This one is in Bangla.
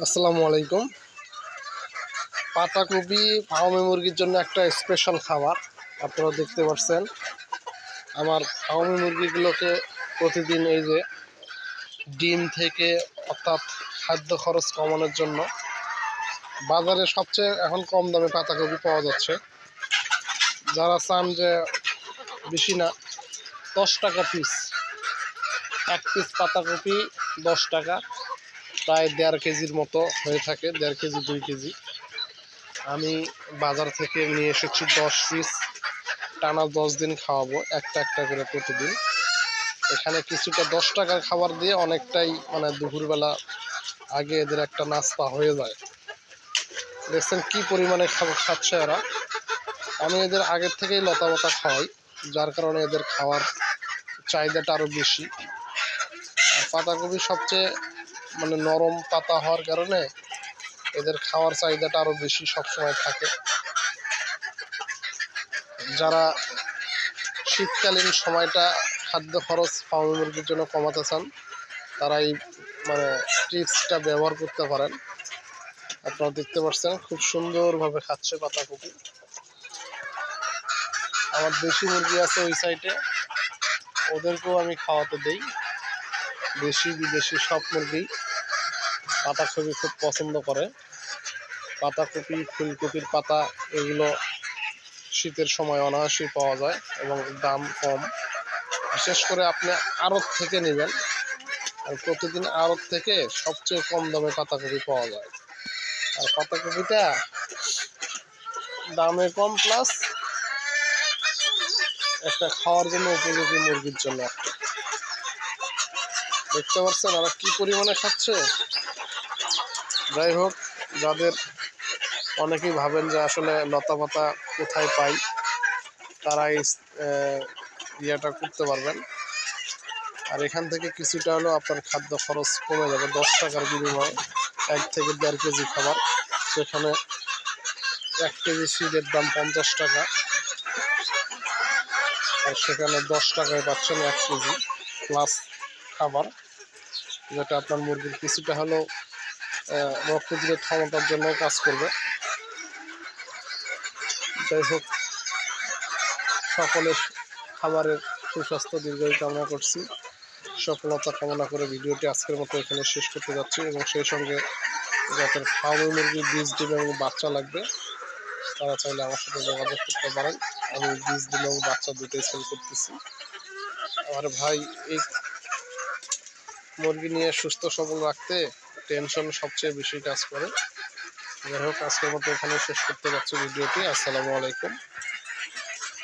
আসসালামু আলাইকুম। পাতাকপি ফার্মে মুরগির জন্য একটা স্পেশাল খাবার। আপনারা দেখতে পাচ্ছেন আমার ফার্মে মুরগিগুলোকে প্রতিদিন এই যে ডিম থেকে অর্থাৎ খাদ্য খরচ কমানোর জন্য বাজারে সবচেয়ে এখন কম দামে পাতাকপি পাওয়া যাচ্ছে। যারা চান যে বেশি না 10 টাকা পিস, এক পিস পাতাকপি 10 টাকা, প্রায় 1.5 কেজির মতো হয়ে থাকে, 1.5 কেজি 2 কেজি। আমি বাজার থেকে নিয়ে এসেছি 10 পিস, টানা 10 দিন খাওয়াবো একটা একটা করে প্রতিদিন। এখানে কিছুটা 10 টাকার খাবার দিয়ে অনেকটাই দুপুরবেলা আগে এদের একটা নাস্তা হয়ে যায়। দেখছেন কি পরিমাণে খাবার খাচ্ছে এরা। আমি এদের আগের থেকেই লতাপাতা খাওয়াই, যার কারণে এদের খাওয়ার চাহিদাটা আরও বেশি। আর পাতাকপি সবচেয়ে নরম পাতা হওয়ার কারণে এদের খাওয়ার চাহিদাটা আরও বেশি সবসময় থাকে। যারা শীতকালীন সময়টা খাদ্য খরচ ফার্মি মুরগির জন্য কমাতে চান, তারা এই টিপসটা ব্যবহার করতে পারেন। আপনারা দেখতে পাচ্ছেন খুব সুন্দরভাবে খাচ্ছে পাতাকপি। আমার দেশি মুরগি আছে ওই সাইডে, ওদেরকেও আমি খাওয়াতে দেই। দেশি বিদেশি সব মুরগি পাতাকপি খুব পছন্দ করে। পাতাকপি, ফুলকপির পাতা এগুলো শীতের সময় অনায়াসেই পাওয়া যায় এবং দাম কম। বিশেষ করে আপনি আড়ত থেকে নেবেন, আর প্রতিদিন আড়ত থেকে সবচেয়ে কম দামে পাতাকপি পাওয়া যায়। আর পাতাকপিটা দামে কম, প্লাস একটা খাওয়ার জন্য উপযোগী মুরগির জন্য। দেখতে পাচ্ছেন ওরা কি পরিমাণে খাচ্ছে। যাই হোক, যাদের অনেকেই ভাবেন যে আসলে লতা পাতা কোথায় পাই, তারা এই ইয়েটা করতে পারবেন। আর এখান থেকে কিছুটা হলেও আপনার খাদ্য খরচ কমে যাবে। 10 টাকার বিনিময়ে 1 থেকে 1.5 কেজি খাবার, সেখানে 1 কেজি সিডের দাম 50 টাকা, আর সেখানে 10 টাকায় পাচ্ছেন 1 কেজি প্লাস খাবার, যেটা আপনার মুরগির কিছুটা হলেও রোগ প্রতিরোধ ক্ষমতার জন্য কাজ করবে। যাই হোক, সকলের খাবারের সুস্বাস্থ্য দীর্ঘায়ু কামনা করছি। সফলতা কামনা করে ভিডিওটি আজকের মতো এখানে শেষ করতে যাচ্ছি, এবং সেই সঙ্গে যাদের ফার্মি মুরগির বীজ ডিম এবং বাচ্চা লাগবে, তারা চাইলে আমার সাথে যোগাযোগ করতে পারেন। আমি বীজ ডিম এবং বাচ্চা দুটোই সেল করতেছি। আমার ভাই, এই মুরগি নিয়ে সুস্থ সবল রাখতে টেনশন সবচেয়ে বেশি কাজ করে। যাই হোক, আজকের মতো এখানে শেষ করতে যাচ্ছি ভিডিওটি। আসসালামু আলাইকুম।